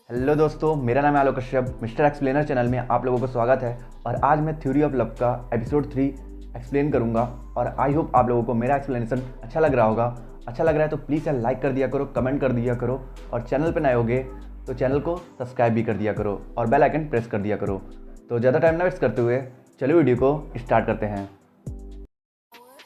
Hello दोस्तों, मेरा नाम है आलोक कश्यप। मिस्टर एक्सप्लेनर चैनल में आप लोगों का स्वागत है। और आज मैं थ्योरी ऑफ लव का एपिसोड 3 एक्सप्लेन करूंगा। और आई होप आप लोगों को मेरा एक्सप्लेनेशन अच्छा लग रहा होगा। अच्छा लग रहा है तो प्लीज़ यार लाइक कर दिया करो, कमेंट कर दिया करो, और चैनल पर नए होगे तो चैनल को सब्सक्राइब भी कर दिया करो और बेल आइकन प्रेस कर दिया करो। तो ज़्यादा टाइम ना वेस्ट करते हुए चलिए वीडियो को स्टार्ट करते हैं।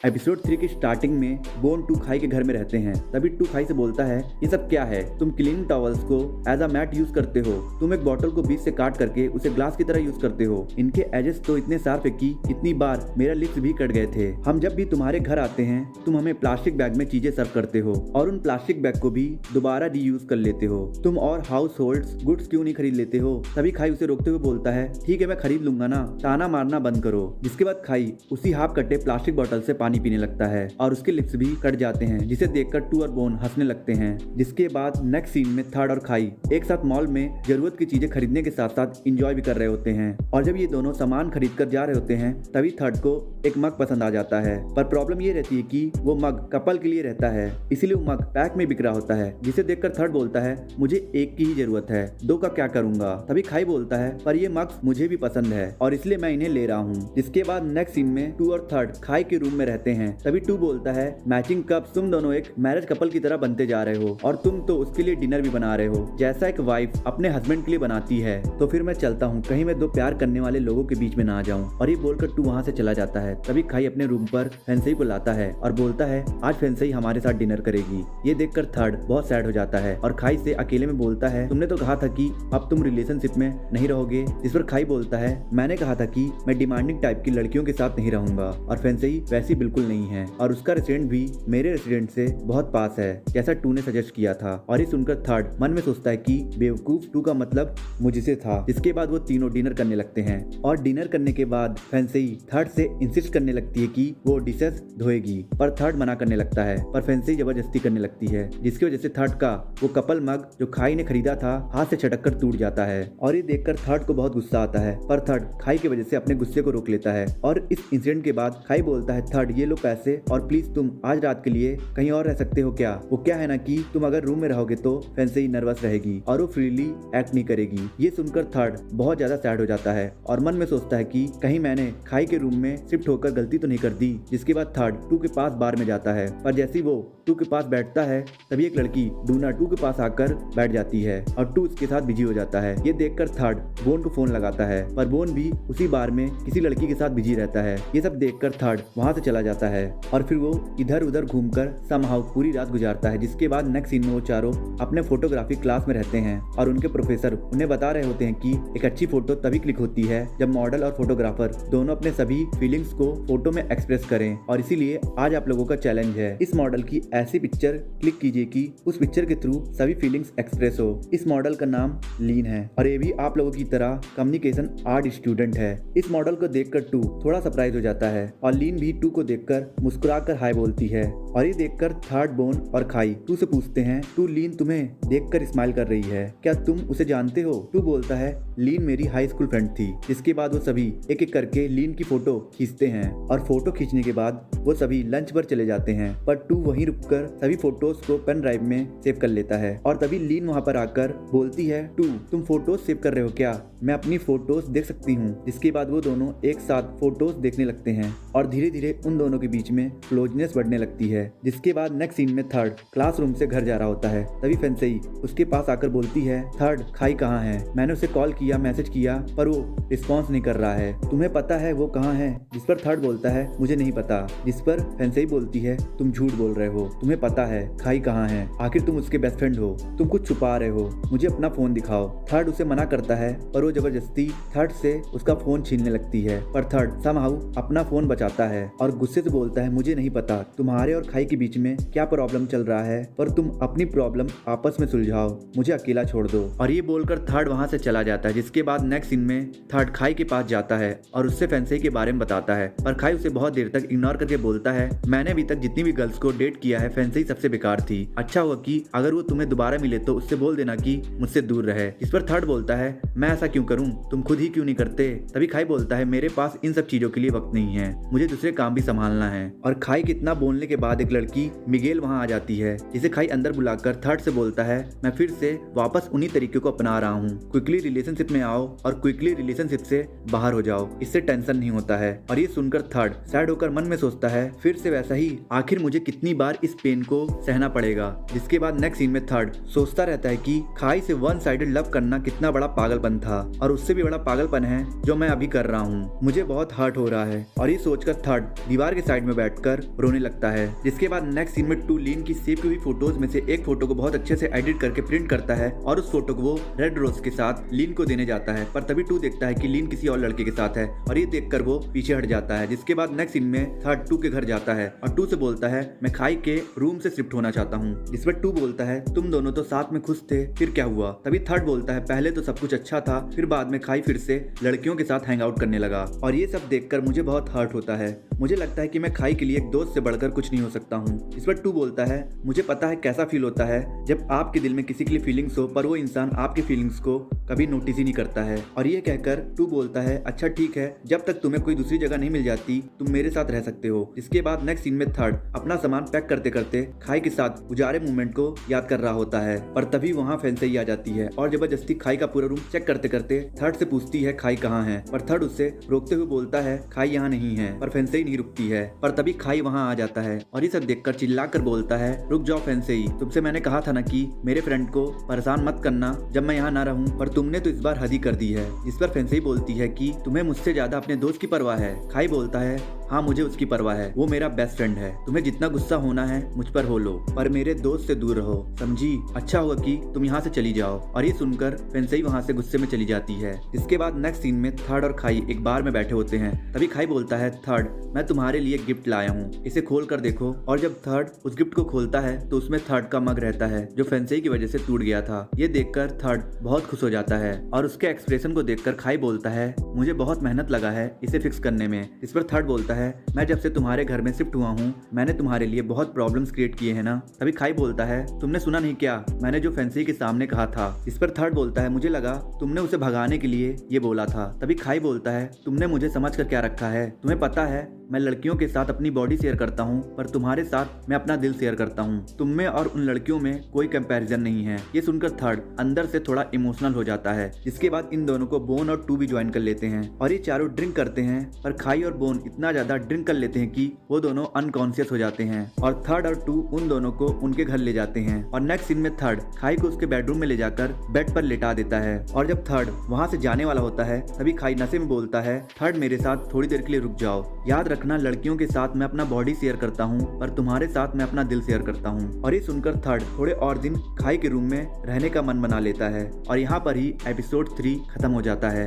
एपिसोड 3 की स्टार्टिंग में बोन टू खाई के घर में रहते हैं। तभी टू खाई से बोलता है, ये सब क्या है? तुम क्लीनिंग टॉवल्स को एज अ मैट यूज करते हो। तुम एक बॉटल को बीच से काट करके उसे ग्लास की तरह यूज करते हो। इनके एजेस तो इतने शार्प है कि इतनी बार मेरा लिप्स भी कट गए थे। हम जब भी तुम्हारे घर आते हैं तुम हमें प्लास्टिक बैग में चीजें सर्व करते हो और उन प्लास्टिक बैग को भी दोबारा रीयूज कर लेते हो। तुम और हाउस होल्ड्स गुड्स क्यों नहीं खरीद लेते हो? तभी खाई उसे रोकते हुए बोलता है, ठीक है मैं खरीद लूंगा ना, ताना मारना बंद करो। जिसके बाद खाई उसी हाफ कटे प्लास्टिक बॉटल से पानी पीने लगता है और उसके लिप्स भी कट जाते हैं, जिसे देखकर टू और बोन हंसने लगते हैं। जिसके बाद नेक्स्ट सीन में थर्ड और खाई एक साथ मॉल में जरूरत की चीजें खरीदने के साथ साथ एंजॉय भी कर रहे होते हैं। और जब ये दोनों सामान खरीद कर जा रहे होते हैं तभी थर्ड को एक मग पसंद आ जाता है। पर प्रॉब्लम ये रहती है कि वो मग कपल के लिए रहता है, इसीलिए वो मग पैक में बिक रहा होता है। जिसे देखकर थर्ड बोलता है, मुझे एक की ही जरूरत है, दो का क्या करूंगा? तभी खाई बोलता है, पर ये मग मुझे भी पसंद है और इसलिए मैं इन्हें ले रहा हूँ। जिसके बाद नेक्स्ट सीन में टू और थर्ड खाई के रूम में रहते हैं। तभी टू बोलता है, मैचिंग कप्स, तुम दोनों एक मैरिज कपल की तरह बनते जा रहे हो और तुम तो उसके लिए डिनर भी बना रहे हो जैसा एक वाइफ अपने हस्बैंड के लिए बनाती है। तो फिर मैं चलता हूँ, कहीं मैं दो प्यार करने वाले लोगों के बीच में ना आ जाऊँ। और ये बोलकर टू वहाँ से चला जाता है। तभी खाई अपने रूम पर फेंसई को लाता है और बोलता है, आज फेंसई हमारे साथ डिनर करेगी। ये देखकर थर्ड बहुत सैड हो जाता है और खाई से अकेले में बोलता है, तुमने तो कहा था कि अब तुम रिलेशनशिप में नहीं रहोगे। जिस पर खाई बोलता है, मैंने कहा था कि मैं डिमांडिंग टाइप की लड़कियों के साथ नहीं रहूंगा। और फेंसई वैसी बिल्कुल नहीं है और उसका रेसिडेंट भी मेरे रेसिडेंट से बहुत पास है, जैसा टू ने सजेस्ट किया था। और ये सुनकर थर्ड मन में सोचता है कि बेवकूफ, टू का मतलब मुझसे था। इसके बाद वो तीनों डिनर करने लगते हैं और डिनर करने के बाद फेंसई थर्ड से इंसिस्ट करने लगती है कि वो डिशेस धोएगी, पर थर्ड मना करने लगता है। पर फेंसई जबरदस्ती करने लगती है, जिसकी वजह से थर्ड का वो कपल मग जो खाई ने खरीदा था हाथ से छटक कर टूट जाता है। और ये देखकर थर्ड को बहुत गुस्सा आता है, पर थर्ड खाई की वजह से अपने गुस्से को रोक लेता है। और इस इंसिडेंट के बाद खाई बोलता है, थर्ड ये लो पैसे और प्लीज तुम आज रात के लिए कहीं और रह सकते हो क्या? वो क्या है ना कि तुम अगर रूम में रहोगे तो फेंसई नर्वस रहेगी और वो फ्रीली एक्ट नहीं करेगी। ये सुनकर थर्ड बहुत ज्यादा सैड हो जाता है और मन में सोचता है कि कहीं मैंने खाई के रूम में शिफ्ट होकर गलती तो नहीं कर दी। जिसके बाद थर्ड टू के पास बार में जाता है, पर जैसे ही वो टू के पास बैठता है तभी एक लड़की डूना टू के पास आकर बैठ जाती है और टू उसके साथ बिजी हो जाता है। ये देखकर थर्ड बोन को फोन लगाता है, पर बोन भी उसी बार में किसी लड़की के साथ बिजी रहता है। ये सब देखकर थर्ड वहां से चला जाता है और फिर वो इधर उधर घूमकर समहाउ पूरी रात गुजारता है। जिसके बाद नेक्स्ट सीन में वो चारों अपने फोटोग्राफी क्लास में रहते हैं और उनके प्रोफेसर उन्हें बता रहे होते हैं कि एक अच्छी फोटो तभी क्लिक होती है जब मॉडल और फोटोग्राफर दोनों अपने सभी फीलिंग्स को फोटो में एक्सप्रेस करें। और इसीलिए आज आप लोगों का चैलेंज है, इस मॉडल की ऐसी पिक्चर क्लिक कीजिए कि उस पिक्चर के थ्रू सभी फीलिंग्स एक्सप्रेस हो। इस मॉडल का नाम लीन है और ये भी आप लोगों की तरह कम्युनिकेशन आर्ट स्टूडेंट है। इस मॉडल को देखकर टू थोड़ा सरप्राइज हो जाता है और लीन भी टू को देखकर मुस्कुराकर हाय बोलती है। और ये देखकर थर्ड बोन और खाई टू से पूछते हैं, टू लीन तुम्हें देखकर स्माइल कर रही है, क्या तुम उसे जानते हो? टू बोलता है, लीन मेरी हाई स्कूल फ्रेंड थी। इसके बाद वो सभी एक एक करके लीन की फोटो खींचते हैं और फोटो खींचने के बाद वो सभी लंच पर चले जाते हैं। पर टू वहीं रुककर सभी फोटोज को पेन ड्राइव में सेव कर लेता है और तभी लीन वहां पर आकर बोलती है, टू तुम फोटोज सेव कर रहे हो क्या? मैं अपनी फोटोज देख सकती हूँ। जिसके बाद वो दोनों एक साथ फोटोज देखने लगते हैं और धीरे धीरे उन दोनों के बीच में क्लोजनेस बढ़ने लगती है। जिसके बाद नेक्स्ट सीन में थर्ड क्लासरूम से घर जा रहा होता है। तभी फेंसई उसके पास आकर बोलती है, थर्ड खाई कहाँ है? मैंने उसे कॉल किया, मैसेज किया, पर वो रिस्पॉन्स नहीं कर रहा है, तुम्हें पता है वो कहाँ है? जिस पर थर्ड बोलता है, मुझे नहीं पता। जिस पर फेंसई बोलती है, तुम झूठ बोल रहे हो, तुम्हें पता है खाई कहाँ है, आखिर तुम उसके बेस्ट फ्रेंड हो, तुम कुछ छुपा रहे हो, मुझे अपना फोन दिखाओ। थर्ड उसे मना करता है पर वो जबरदस्ती थर्ड से उसका फोन छीनने लगती है, पर थर्ड समहाउ अपना फोन बचाता है और गुस्से से बोलता है, मुझे नहीं पता तुम्हारे और खाई के बीच में क्या प्रॉब्लम चल रहा है, पर तुम अपनी प्रॉब्लम आपस में सुलझाओ, मुझे अकेला छोड़ दो। और ये बोलकर थर्ड वहां से चला जाता है। जिसके बाद नेक्स्ट सीन में थर्ड खाई के पास जाता है और उससे फेंसई के बारे में बताता है, पर खाई उसे बहुत देर तक इग्नोर करके बोलता है, मैंने अभी तक जितनी भी गर्ल्स को डेट किया है फेंसई सबसे बेकार थी, अच्छा हुआ कि अगर वो तुम्हें दोबारा मिले तो उससे बोल देना कि मुझसे दूर रहे। इस पर थर्ड बोलता है, मैं ऐसा क्यों करूं, तुम खुद ही क्यों नहीं करते? तभी खाई बोलता है, मेरे पास इन सब चीजों के लिए वक्त नहीं है, मुझे दूसरे काम भी संभाल संभालना है। और खाई के इतना बोलने के बाद एक लड़की मिगेल वहाँ आ जाती है, जिसे खाई अंदर बुलाकर थर्ड से बोलता है, मैं फिर से वापस उन्हीं तरीकों को अपना रहा हूँ, क्विकली रिलेशनशिप में आओ और क्विकली रिलेशनशिप से बाहर हो जाओ, इससे टेंशन नहीं होता है। और ये सुनकर थर्ड सैड होकर मन में सोचता है, फिर से वैसा ही, आखिर मुझे कितनी बार इस पेन को सहना पड़ेगा। जिसके बाद नेक्स्ट सीन में थर्ड सोचता रहता है कि खाई से वन साइडेड लव करना कितना बड़ा पागलपन था, और उससे भी बड़ा पागलपन है जो मैं अभी कर रहा हूँ, मुझे बहुत हर्ट हो रहा है। और ये सोचकर थर्ड दीवार के साइड में बैठकर रोने लगता है। जिसके बाद नेक्स्ट सीन में टू लीन की सेव की हुई फोटोज में से एक फोटो को बहुत अच्छे से एडिट करके प्रिंट करता है और उस फोटो को वो रेड रोज के साथ लीन को देने जाता है। पर तभी टू देखता है कि लीन किसी और लड़के के साथ है और ये देखकर वो पीछे हट जाता है। जिसके बाद नेक्स्ट सीन में थर्ड टू के घर जाता है और टू से बोलता है, मैं खाई के रूम से शिफ्ट होना चाहता हूँ। जिस पर टू बोलता है, तुम दोनों तो साथ में खुश थे, फिर क्या हुआ? तभी थर्ड बोलता है, पहले तो सब कुछ अच्छा था, फिर बाद में खाई फिर से लड़कियों के साथ हैंग आउट करने लगा। और ये सब देखकर मुझे बहुत हर्ट होता है। मुझे लगता है कि मैं खाई के लिए एक दोस्त से बढ़कर कुछ नहीं हो सकता हूँ। इस पर टू बोलता है, मुझे पता है कैसा फील होता है जब आपके दिल में किसी के लिए फीलिंग्स हो पर वो इंसान आपकी फीलिंग्स को कभी नोटिस ही नहीं करता है। और ये कहकर टू बोलता है, अच्छा ठीक है, जब तक तुम्हें कोई दूसरी जगह नहीं मिल जाती तुम मेरे साथ रह सकते हो। इसके बाद नेक्स्ट सीन में थर्ड अपना सामान पैक करते करते खाई के साथ गुजारे मूवमेंट को याद कर रहा होता है। पर तभी वहाँ फैंसेई आ जाती है और जबरदस्ती खाई का पूरा रूम चेक करते करते थर्ड से पूछती है खाई कहाँ है। पर थर्ड उससे रोकते हुए बोलता है, खाई यहाँ नहीं है। पर फैंसेई नहीं रुकती है। पर तभी खाई वहाँ आ जाता है और ये सब देखकर चिल्लाकर बोलता है, रुक जाओ फैंसेई, तुमसे मैंने कहा था ना कि मेरे फ्रेंड को परेशान मत करना जब मैं यहाँ ना रहूँ, पर तुमने तो इस बार हद ही कर दी है। जिस पर फैंसेई बोलती है कि तुम्हें मुझसे ज्यादा अपने दोस्त की परवाह है। खाई बोलता है, हाँ मुझे उसकी परवाह है, वो मेरा बेस्ट फ्रेंड है, तुम्हें जितना गुस्सा होना है मुझ पर हो लो, पर मेरे दोस्त से दूर रहो, समझी? अच्छा होगा कि तुम यहाँ से चली जाओ। और ये सुनकर फैंसेई वहाँ से गुस्से में चली जाती है। इसके बाद नेक्स्ट सीन में थर्ड और खाई एक बार में बैठे होते हैं। तभी खाई बोलता है, थर्ड मैं तुम्हारे लिए गिफ्ट लाया हूँ, इसे खोल कर देखो। और जब थर्ड उस गिफ्ट को खोलता है तो उसमें थर्ड का मग रहता है जो फैंसेई की वजह से टूट गया था। ये देखकर थर्ड बहुत खुश हो जाता है और उसके एक्सप्रेशन को देखकर खाई बोलता है, मुझे बहुत मेहनत लगा है इसे फिक्स करने में। इस पर थर्ड बोलता है, मैं जब से तुम्हारे घर में शिफ्ट हुआ हूँ मैंने तुम्हारे लिए बहुत प्रॉब्लम्स क्रिएट किए हैं ना। तभी खाई बोलता है, तुमने सुना नहीं क्या मैंने जो फैंसेई के सामने कहा था? इस पर थर्ड बोलता है, मुझे लगा तुमने उसे भगाने के लिए ये बोला था। तभी खाई बोलता है, तुमने मुझे समझ कर क्या रखा है? तुम्हें पता है मैं लड़कियों के साथ अपनी बॉडी शेयर करता हूँ पर तुम्हारे साथ मैं अपना दिल शेयर करता हूँ। तुम में और उन लड़कियों में कोई कंपैरिजन नहीं है। ये सुनकर थर्ड अंदर से थोड़ा इमोशनल हो जाता है। जिसके बाद इन दोनों को बोन और टू भी ज्वाइन कर लेते हैं और ये चारों ड्रिंक करते हैं। पर खाई और बोन इतना ज्यादा ड्रिंक कर लेते हैं कि वो दोनों अनकॉन्शियस हो जाते हैं और थर्ड और टू उन दोनों को उनके घर ले जाते हैं। और नेक्स्ट सीन में थर्ड खाई को उसके बेडरूम में ले जाकर बेड पर लेटा देता है। और जब थर्ड वहाँ से जाने वाला होता है तभी खाई नशे में बोलता है, थर्ड मेरे साथ थोड़ी देर के लिए रुक जाओ, याद रखना लड़कियों के साथ मैं अपना बॉडी शेयर करता हूँ पर तुम्हारे साथ मैं अपना दिल शेयर करता हूँ। और ये सुनकर थर्ड थोड़े और दिन खाई के रूम में रहने का मन बना लेता है और यहाँ पर ही एपिसोड 3 खत्म हो जाता है।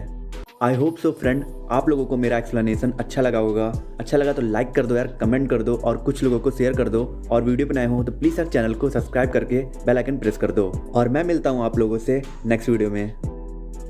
आई होप सो फ्रेंड, आप लोगों को मेरा एक्सप्लेनेशन अच्छा लगा होगा। अच्छा लगा तो लाइक कर दो यार, कमेंट कर दो और कुछ लोगों को शेयर कर दो। और वीडियो पे नए हो तो प्लीज़ यार चैनल को सब्सक्राइब करके बेल आइकन प्रेस कर दो। और मैं मिलता हूँ आप लोगों से नेक्स्ट वीडियो में।